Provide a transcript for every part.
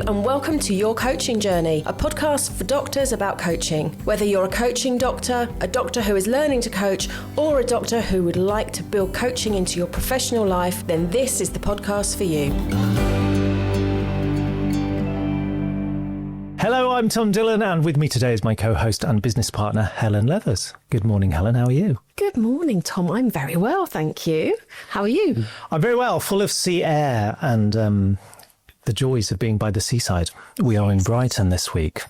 Helen, and welcome to Your Coaching Journey, a podcast for doctors about coaching. Whether you're a coaching doctor, a doctor who is learning to coach, or a doctor who would like to build coaching into your professional life, then this is the podcast for you. Hello, I'm Tom Dillon, and with me today is my co-host and business partner, Helen Leathers. Good morning, Helen. How are you? Good morning, Tom. I'm very well, thank you. How are you? I'm very well, full of sea air and the joys of being by the seaside. We are in Brighton this week.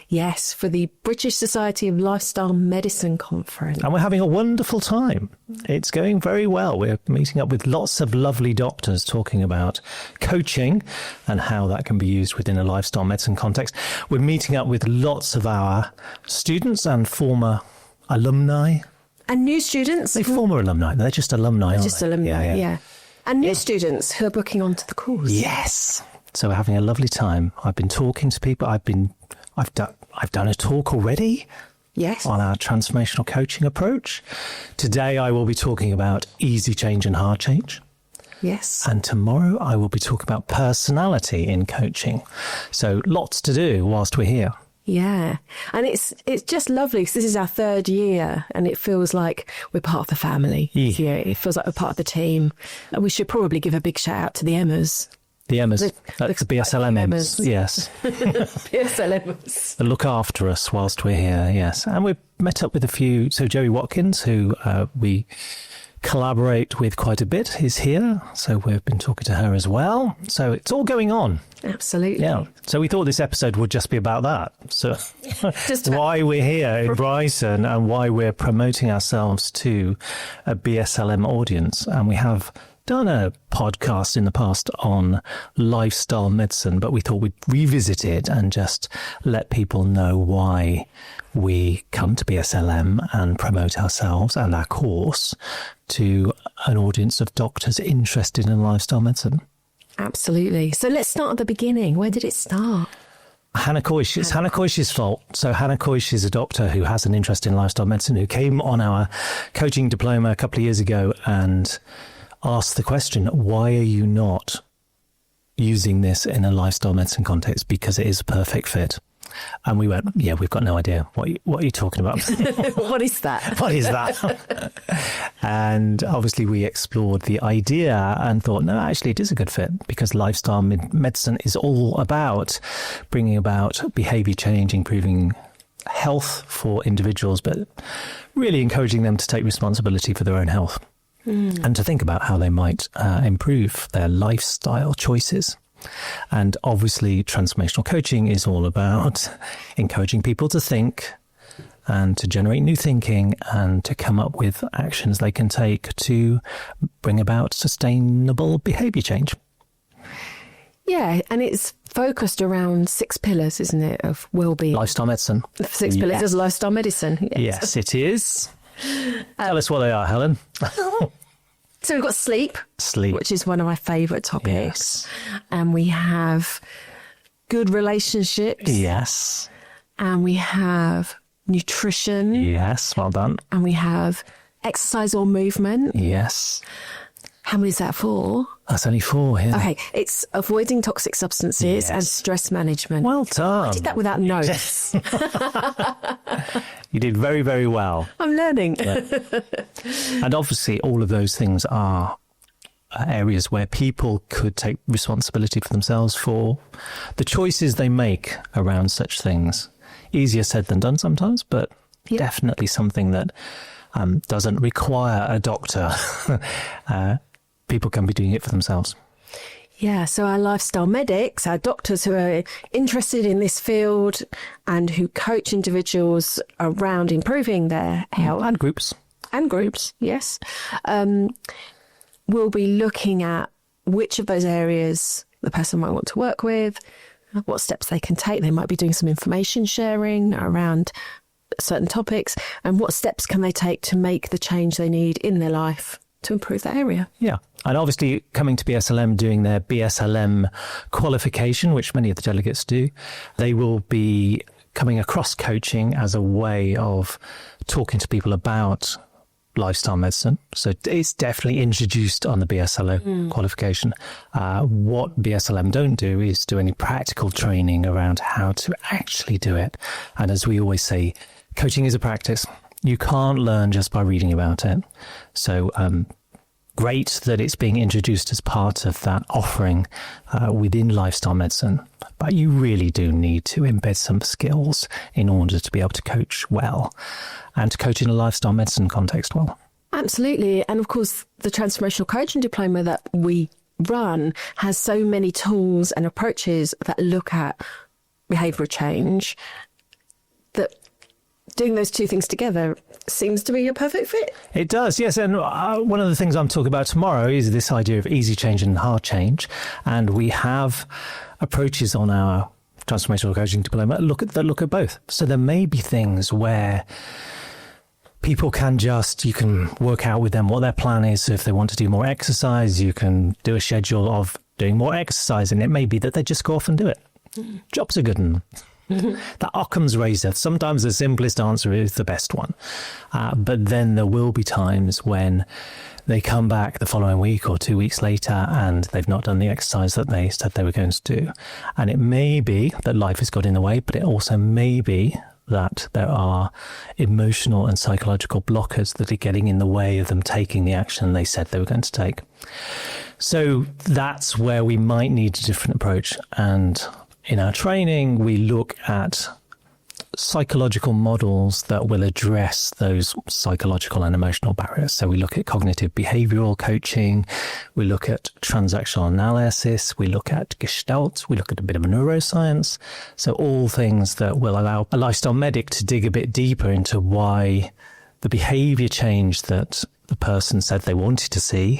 Yes, for the British Society of Lifestyle Medicine Conference. And we're having a wonderful time. It's going very well. We're meeting up with lots of lovely doctors talking about coaching and how that can be used within a lifestyle medicine context. We're meeting up with lots of our students and former alumni. And new students. They're former alumni. They're just alumni, aren't they? Alumni, yeah. And new students who are booking onto the course. Yes. So we're having a lovely time. I've been talking to people. I've done a talk already. Yes. On our transformational coaching approach. Today I will be talking about easy change and hard change. Yes. And tomorrow I will be talking about personality in coaching. So lots to do whilst we're here. Yeah. And it's just lovely because this is our third year and it feels like we're part of the family. Yeah. It feels like we're part of the team. And we should probably give a big shout out to the Emmas. The Emmas, that's the BSL Emmas, yes. BSL Emmas. They look after us whilst we're here, yes. And we've met up with a few, so Joey Watkins, who we collaborate with quite a bit, is here. So we've been talking to her as well. So it's all going on. Absolutely. Yeah. So we thought this episode would just be about that. So just why we're here in Brighton and why we're promoting ourselves to a BSLM audience. And we have done a podcast in the past on lifestyle medicine, but we thought we'd revisit it and just let people know why we come to BSLM and promote ourselves and our course to an audience of doctors interested in lifestyle medicine. Absolutely. So let's start at the beginning. Where did it start? Hannah Coish. It's Hannah Coish's fault. So Hannah Coish is a doctor who has an interest in lifestyle medicine, who came on our coaching diploma a couple of years ago and asked the question, why are you not using this in a lifestyle medicine context? Because it is a perfect fit. And we went, yeah, we've got no idea. What are you talking about? What is that? What is that? And obviously we explored the idea and thought, no, actually it is a good fit because lifestyle medicine is all about bringing about behaviour change, improving health for individuals, but really encouraging them to take responsibility for their own health. And to think about how they might improve their lifestyle choices. And obviously, transformational coaching is all about encouraging people to think and to generate new thinking and to come up with actions they can take to bring about sustainable behaviour change. Yeah, and it's focused around 6 pillars, isn't it, of wellbeing? Lifestyle medicine. 6 pillars of lifestyle medicine. Yes, it is. Tell us what they are, Helen. So we've got sleep, which is one of my favourite topics. Yes. And we have good relationships. Yes. And we have nutrition. Yes, well done. And we have exercise or movement. Yes. How many is that for? That's only 4 here. Okay, it's avoiding toxic substances and stress management. Well done. I did that without notes. You did very, very well. I'm learning. Yeah. And obviously all of those things are areas where people could take responsibility for themselves for the choices they make around such things. Easier said than done sometimes, but definitely something that doesn't require a doctor. People can be doing it for themselves. Yeah, so our lifestyle medics, our doctors who are interested in this field and who coach individuals around improving their health. And groups. And groups, yes. We'll be looking at which of those areas the person might want to work with, what steps they can take. They might be doing some information sharing around certain topics, and what steps can they take to make the change they need in their life to improve that area. Yeah. And obviously coming to BSLM, doing their BSLM qualification, which many of the delegates do, they will be coming across coaching as a way of talking to people about lifestyle medicine. So it's definitely introduced on the BSLM qualification. What BSLM don't do is do any practical training around how to actually do it. And as we always say, coaching is a practice. You can't learn just by reading about it. So great that it's being introduced as part of that offering within lifestyle medicine. But you really do need to embed some skills in order to be able to coach well and to coach in a lifestyle medicine context well. Absolutely. And of course, the Transformational Coaching Diploma that we run has so many tools and approaches that look at behavioural change that doing those two things together seems to be a perfect fit. It does, yes. And one of the things I'm talking about tomorrow is this idea of easy change and hard change. And we have approaches on our Transformational Coaching Diploma that look at both. So there may be things where people you can work out with them what their plan is. So if they want to do more exercise, you can do a schedule of doing more exercise. And it may be that they just go off and do it. Jobs are good and that Occam's razor. Sometimes the simplest answer is the best one. But then there will be times when they come back the following week or 2 weeks later and they've not done the exercise that they said they were going to do. And it may be that life has got in the way, but it also may be that there are emotional and psychological blockers that are getting in the way of them taking the action they said they were going to take. So that's where we might need a different approach. And in our training, we look at psychological models that will address those psychological and emotional barriers. So we look at cognitive behavioral coaching, we look at transactional analysis, we look at Gestalt, we look at a bit of neuroscience. So all things that will allow a lifestyle medic to dig a bit deeper into why the behavior change that the person said they wanted to see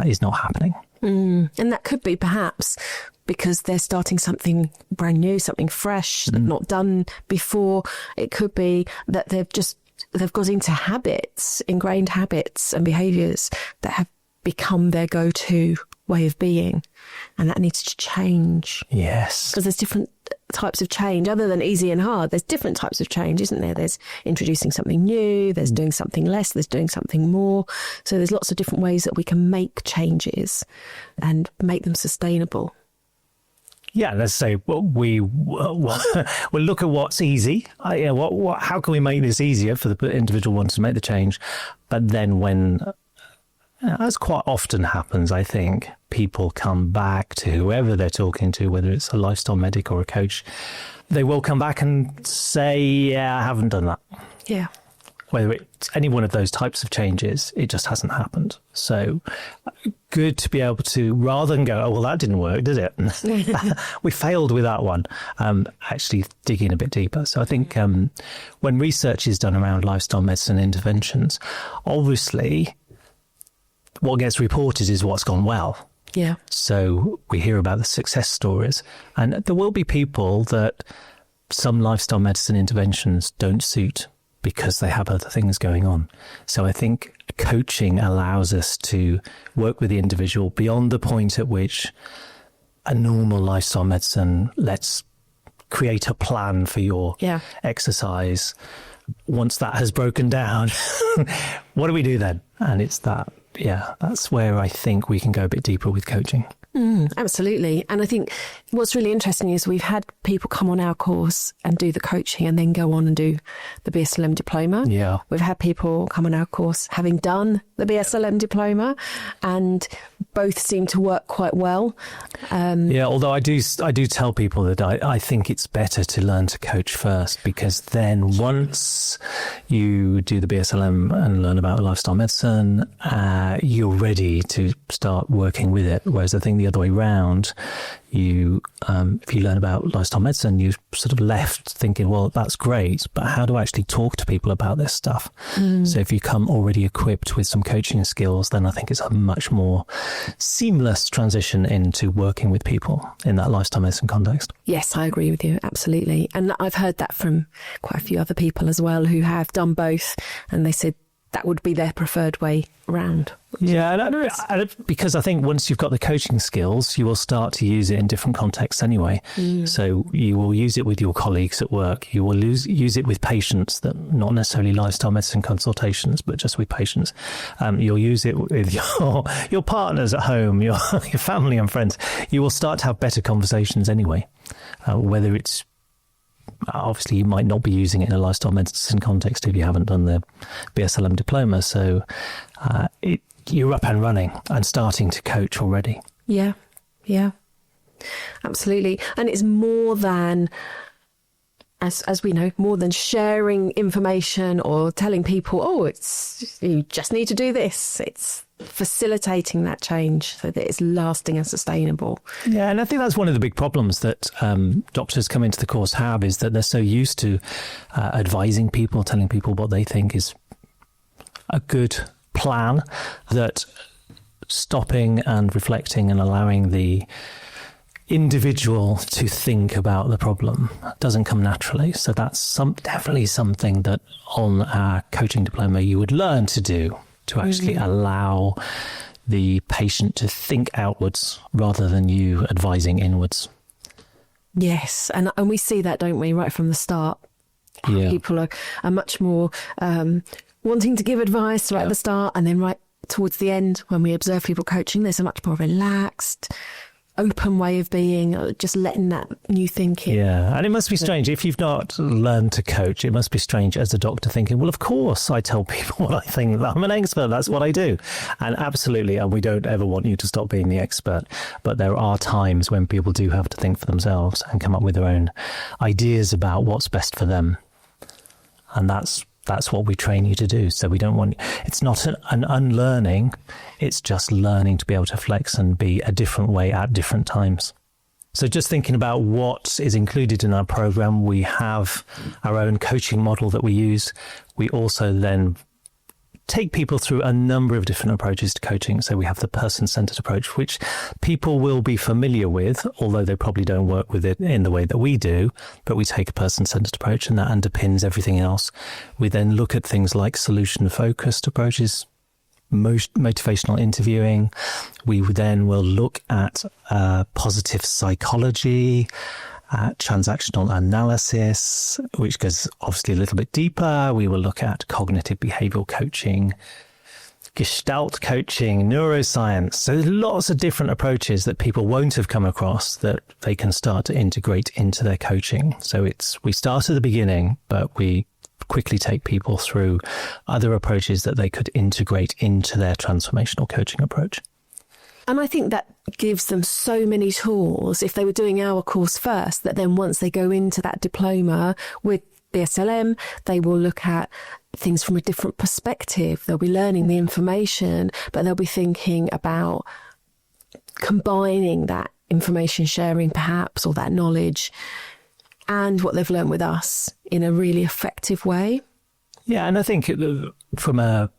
is not happening. And that could be perhaps because they're starting something brand new, something fresh, not done before. It could be that they've got into habits, ingrained habits and behaviours that have become their go-to way of being. And that needs to change. Yes. Because there's different types of change. Other than easy and hard, there's different types of change, isn't there? There's introducing something new, there's doing something less, there's doing something more. So there's lots of different ways that we can make changes and make them sustainable. Yeah, let's say we'll look at what's easy. How can we make this easier for the individual wants to make the change? But then when, as quite often happens, I think, people come back to whoever they're talking to, whether it's a lifestyle medic or a coach, they will come back and say, yeah, I haven't done that. Yeah. Whether it's any one of those types of changes, it just hasn't happened. So good to be able to, rather than go, oh, well, that didn't work, did it? We failed with that one. Actually dig in a bit deeper. So I think when research is done around lifestyle medicine interventions, obviously what gets reported is what's gone well. Yeah. So we hear about the success stories, and there will be people that some lifestyle medicine interventions don't suit because they have other things going on. So I think coaching allows us to work with the individual beyond the point at which a normal lifestyle medicine, let's create a plan for your exercise. Once that has broken down, what do we do then? And it's that, that's where I think we can go a bit deeper with coaching. Absolutely. And I think what's really interesting is we've had people come on our course and do the coaching and then go on and do the BSLM diploma. Yeah. We've had people come on our course having done the BSLM diploma, and both seem to work quite well. Although I do tell people that I think it's better to learn to coach first, because then once you do the BSLM and learn about lifestyle medicine, you're ready to start working with it. Whereas I think the other way round, if you learn about lifestyle medicine, you're sort of left thinking, well, that's great, but how do I actually talk to people about this stuff? So if you come already equipped with some coaching skills, then I think it's a much more seamless transition into working with people in that lifestyle medicine context. Yes, I agree with you. Absolutely. And I've heard that from quite a few other people as well who have done both. And they said that would be their preferred way around. Yeah, and because I think once you've got the coaching skills, you will start to use it in different contexts anyway. So you will use it with your colleagues at work. You will use it with patients, that not necessarily lifestyle medicine consultations, but just with patients. You'll use it with your partners at home, your family and friends. You will start to have better conversations anyway, whether it's obviously you might not be using it in a lifestyle medicine context if you haven't done the BSLM diploma. So you're up and running and starting to coach already. Yeah, absolutely. And it's more than, as we know, more than sharing information or telling people, you just need to do this. It's facilitating that change so that it's lasting and sustainable. Yeah, and I think that's one of the big problems that doctors come into the course have, is that they're so used to advising people, telling people what they think is a good plan, that stopping and reflecting and allowing the individual to think about the problem doesn't come naturally. So that's definitely something that on our coaching diploma you would learn to do, to actually allow the patient to think outwards rather than you advising inwards. Yes, and we see that, don't we, right from the start. Yeah. People are much more wanting to give advice right at the start, and then right towards the end when we observe people coaching, there's a much more relaxed, open way of being, just letting that new thinking. Yeah, and it must be strange if you've not learned to coach. It must be strange as a doctor thinking, well, of course I tell people what I think. I'm an expert, that's what I do. And absolutely, and we don't ever want you to stop being the expert, but there are times when people do have to think for themselves and come up with their own ideas about what's best for them. And that's what we train you to do. So we don't want, it's not an unlearning, it's just learning to be able to flex and be a different way at different times. So just thinking about what is included in our program, we have our own coaching model that we use. We also then take people through a number of different approaches to coaching. So we have the person-centered approach, which people will be familiar with, although they probably don't work with it in the way that we do, but we take a person-centered approach and that underpins everything else. We then look at things like solution-focused approaches, motivational interviewing. We then will look at positive psychology, transactional analysis, which goes obviously a little bit deeper. We will look at cognitive behavioral coaching, Gestalt coaching, neuroscience. So there's lots of different approaches that people won't have come across that they can start to integrate into their coaching. So we start at the beginning, but we quickly take people through other approaches that they could integrate into their transformational coaching approach. And I think that gives them so many tools if they were doing our course first, that then once they go into that diploma with BSLM, they will look at things from a different perspective. They'll be learning the information, but they'll be thinking about combining that information sharing perhaps, or that knowledge, and what they've learned with us in a really effective way. Yeah, and I think from a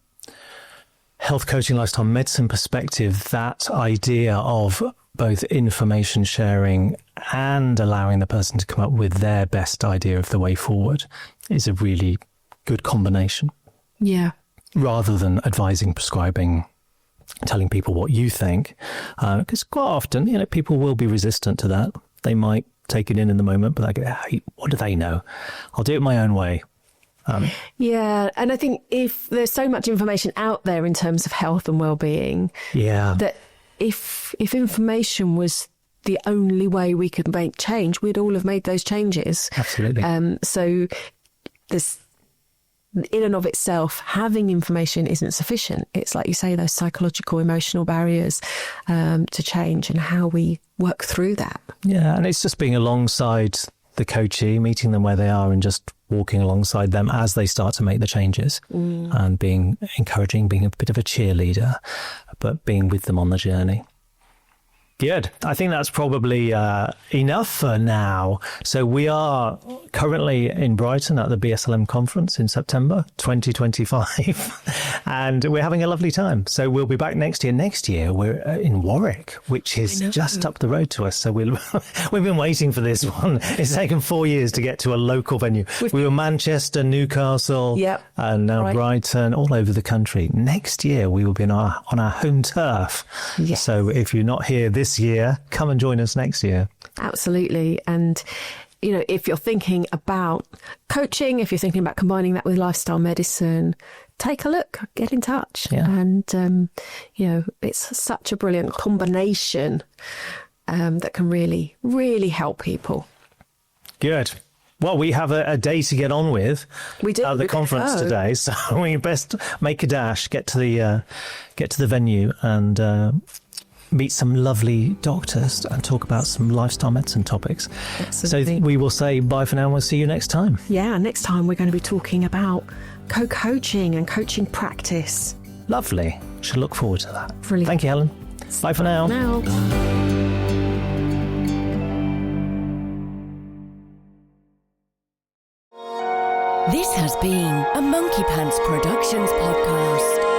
health coaching, lifestyle medicine perspective, that idea of both information sharing and allowing the person to come up with their best idea of the way forward is a really good combination. Yeah. Rather than advising, prescribing, telling people what you think. Because quite often, people will be resistant to that. They might take it in the moment, but they go, hey, what do they know? I'll do it my own way. Yeah, and I think if there's so much information out there in terms of health and well-being, that if information was the only way we could make change, we'd all have made those changes. Absolutely. So this, in and of itself, having information isn't sufficient. It's like you say, those psychological, emotional barriers to change and how we work through that. Yeah, and it's just being alongside the coachee, meeting them where they are and just walking alongside them as they start to make the changes and being encouraging, being a bit of a cheerleader, but being with them on the journey. Good. I think that's probably enough for now. So we are currently in Brighton at the BSLM conference in September 2025, and we're having a lovely time. So we'll be back next year. Next year we're in Warwick, which is just up the road to us. So we've been waiting for this one. It's taken 4 years to get to a local venue. We were Manchester, Newcastle, and now Brighton, all over the country. Next year we will be on our home turf. Yes. So if you're not here this year, come and join us next year. Absolutely. And, you know, if you're thinking about coaching, if you're thinking about combining that with lifestyle medicine, take a look, get in touch. Yeah. And, you know, it's such a brilliant combination that can really, really help people. Good. Well, we have a day to get on with. We do at the conference today, so we best make a dash, get to the venue, and meet some lovely doctors and talk about some lifestyle medicine topics. Absolutely. So we will say bye for now, and we'll see you next time. Yeah, next time we're going to be talking about co-coaching and coaching practice. Lovely. Should look forward to that. Brilliant. Thank you, Helen. Bye for now. This has been a Monkey Pants Productions podcast.